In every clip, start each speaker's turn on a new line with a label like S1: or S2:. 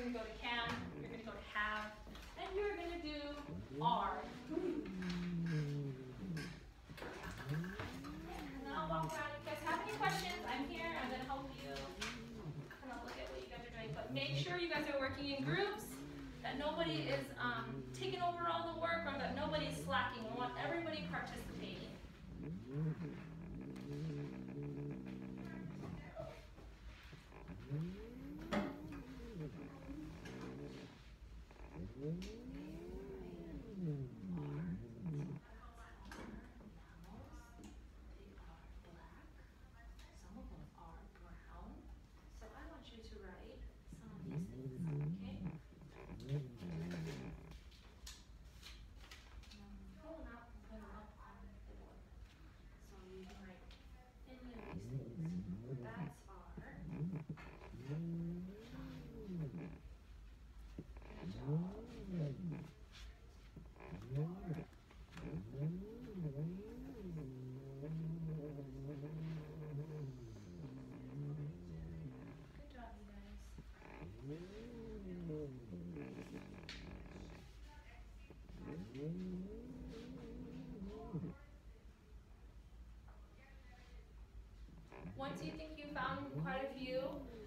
S1: going to go to can, you're going to go to have, and you're going to do are. And then I'll walk around. If you guys have any questions, I'm here. I'm going to help you kind of look at what you guys are doing. But make sure you guys are working in groups, that nobody is taking over all the work, or that nobody's slacking. We want everybody participating. Once you think you found quite a few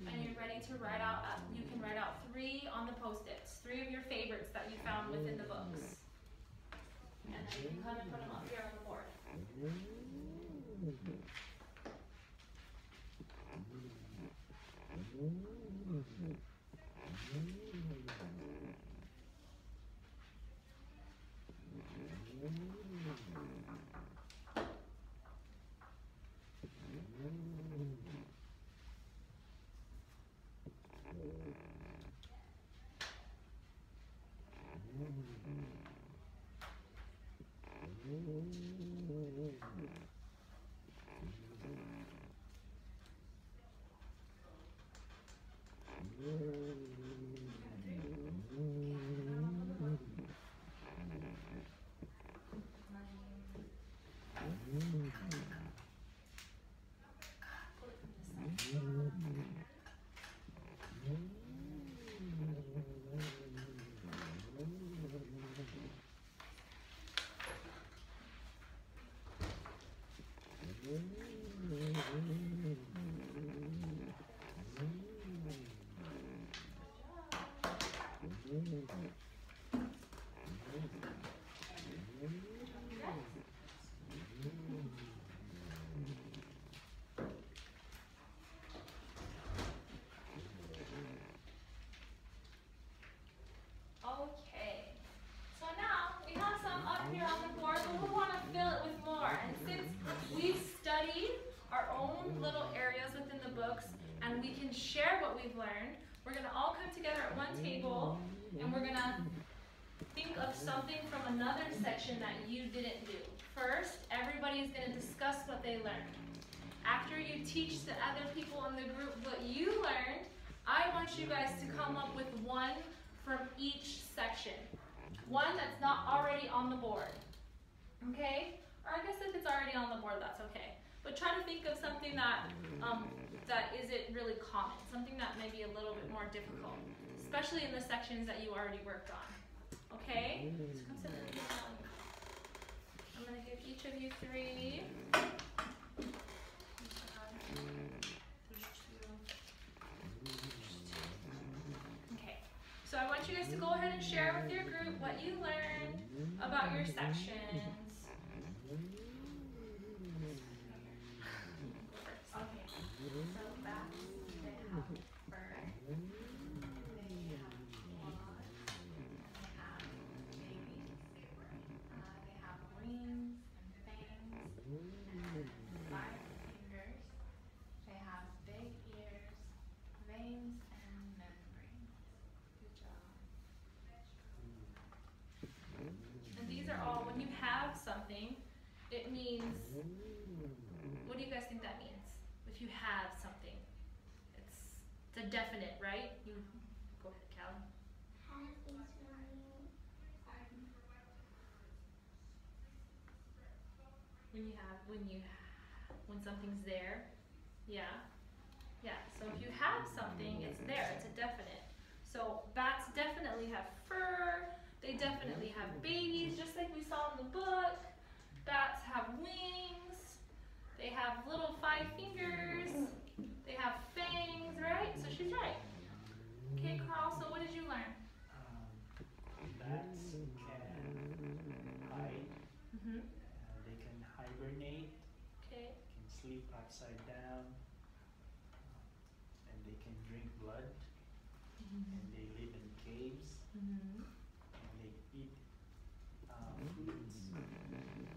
S1: and you're ready to write out, you can write out 3 on the Post-its, 3 of your favorites that you found within the books. And then you can kind of put them up here on the board. Okay, so now we have some up here on the board, but we want to fill it with more. And since we've studied our own little areas within the books and we can share what we've learned, we're going to all come together at one table and we're going to think of something from another section that you didn't do. First, everybody is going to discuss what they learned. After you teach the other people in the group what you learned, I want you guys to come up with one from each section. One that's not already on the board. Okay? Or I guess if it's already on the board, that's okay. But try to think of something that that isn't really common. Something that may be a little bit more difficult. Especially in the sections that you already worked on. Okay? So come sit down. I'm going to give each of you 3. Okay. So I want you guys to go ahead and share with your group what you learned about your sections. Okay. So bats, they have fur. Something, it means, what do you guys think that means? If you have something, it's a definite, right? You go ahead, Callie. When something's there, yeah. So if you have something, it's there, it's a definite. So They definitely have babies, just like we saw in the book. Bats have wings. They have little 5 fingers. They have fangs, right? So she's right. Okay, Carl, so what did you learn?
S2: Bats can hide. They can hibernate.
S1: Okay.
S2: Can sleep upside down. And they can drink blood. And they live in caves. And they eat fruits.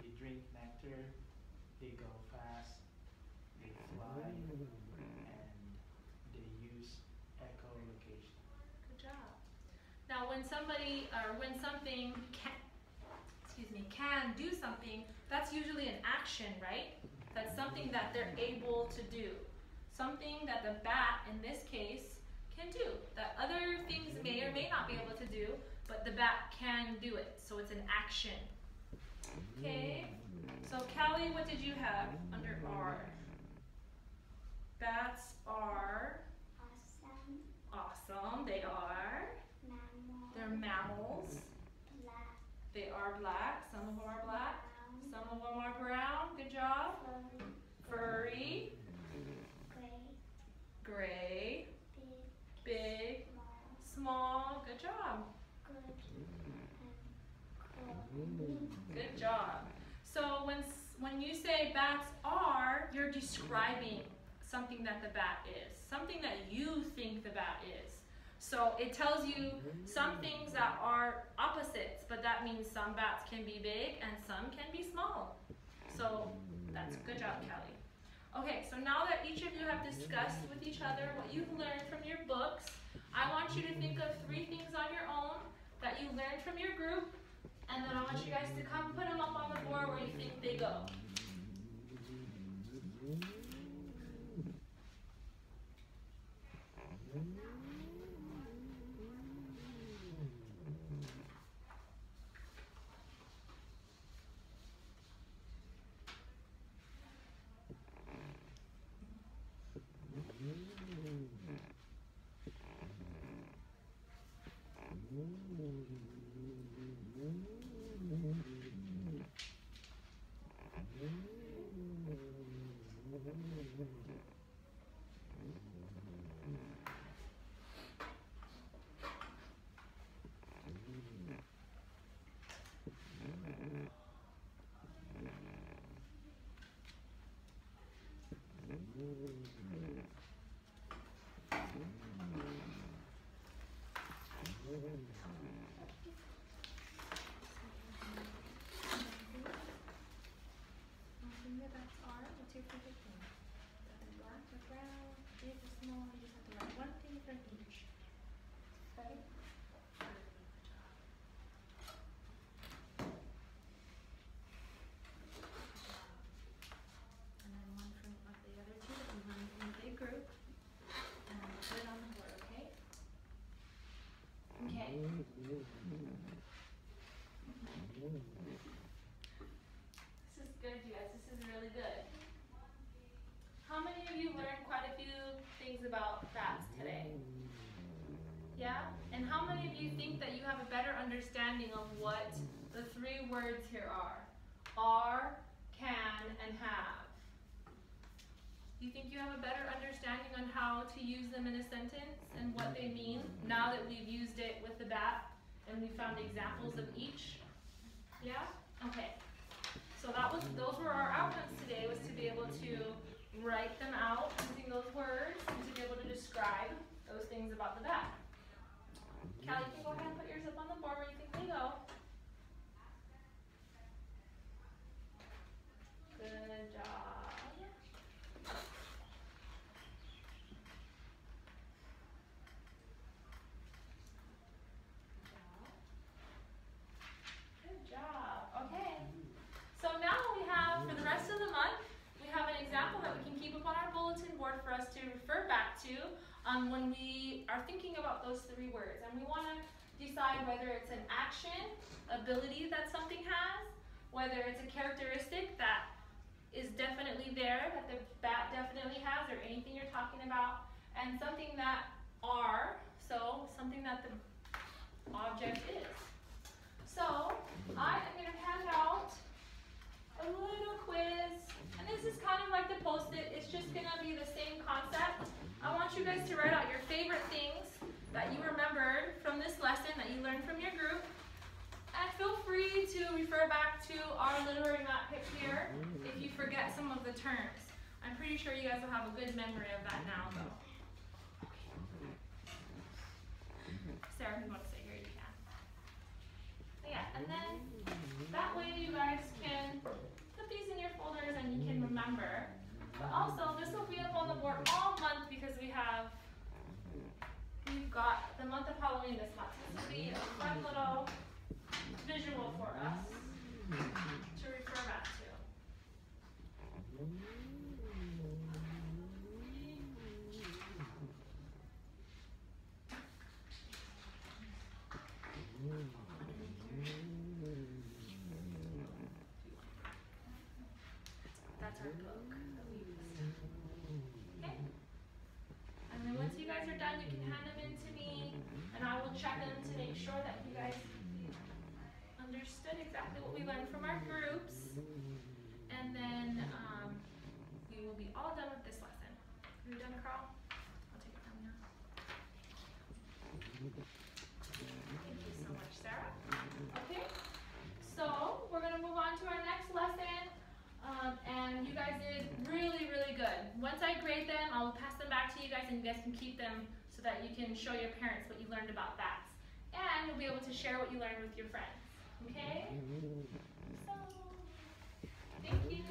S2: They drink nectar. They go fast. They fly. And they use echolocation.
S1: Good job. Now, when somebody or when something can do something, that's usually an action, right? That's something that they're able to do. Something that the bat, in this case, can do. That other things may or may not be able to do, but the bat can do it. So it's an action. Okay? So, Callie, what did you have under R? Bats are
S3: Awesome.
S1: awesome. They are.
S3: Mammal.
S1: They're mammals.
S3: Black.
S1: They are black. Some of them are black.
S3: Brown.
S1: Some of them are brown. Good job.
S3: Furry.
S1: Furry.
S3: Gray.
S1: Gray.
S3: Big.
S1: Big.
S3: Small.
S1: Small. Good job.
S3: Good. And cool.
S1: Good job. So when you say bats are, you're describing something that the bat is. Something that you think the bat is. So it tells you some things that are opposites, but that means some bats can be big and some can be small. So that's good job, Kelly. Okay, so now that each of you have discussed with each other what you've learned from your books, I want you to think of 3 things on your own that you learned from your group, and then I want you guys to come put them up on the board where you think they go. What's your favorite thing? Black or brown, big or small? You just have to write one thing from each. Okay? And then one from the other 2 that we learned in the big group. And put it on the board, okay? Okay. This is good, you guys. This is really good. How many of you learned quite a few things about bats today? Yeah? And how many of you think that you have a better understanding of what the 3 words here are, can, and have? Do you think you have a better understanding on how to use them in a sentence and what they mean now that we've used it with the bat and we found examples of each? Yeah? Okay. So those were our outcomes today, was to be able to write them out using those words and to be able to describe those things about the bat. Callie, you can go ahead and put yours up on the board where you think they go. Good job. Good job. Okay. So now we have, for the rest of the month, we have an example that we can keep up on our bulletin board for us to refer back to when we are thinking about those 3 words. And we want to decide whether it's an action, ability that something has, whether it's a characteristic that is definitely there, that the bat definitely has, or anything you're talking about, and something that are, so something that the object is. So I am going to hand out a little quiz, and this is kind of like the post-it. It's just going to be the same concept. I want you guys to write out your favorite things that you remembered from this lesson that you learned from your group. And feel free to refer back to our literary map pick here if you forget some of the terms. I'm pretty sure you guys will have a good memory of that now, though. Sarah, if you want to sit here, you can. But yeah, and then that way you guys can put these in your folders and you can remember. But also, this will be up on the board all month because we've got the month of Halloween this month. This will be a fun little visual for us to refer back to. That's our book that we used. Okay? And then once you guys are done, you can hand them in to me, and I will check them to make sure that you guys understood exactly what we learned from our groups. And then we will be all done with this lesson. Are you done, Carl? I'll take it from now. Thank you so much, Sarah. Okay, so we're going to move on to our next lesson. And you guys did really, really good. Once I grade them, I will pass them back to you guys, and you guys can keep them so that you can show your parents what you learned about bats. And you'll be able to share what you learned with your friends. Okay? So, thank you.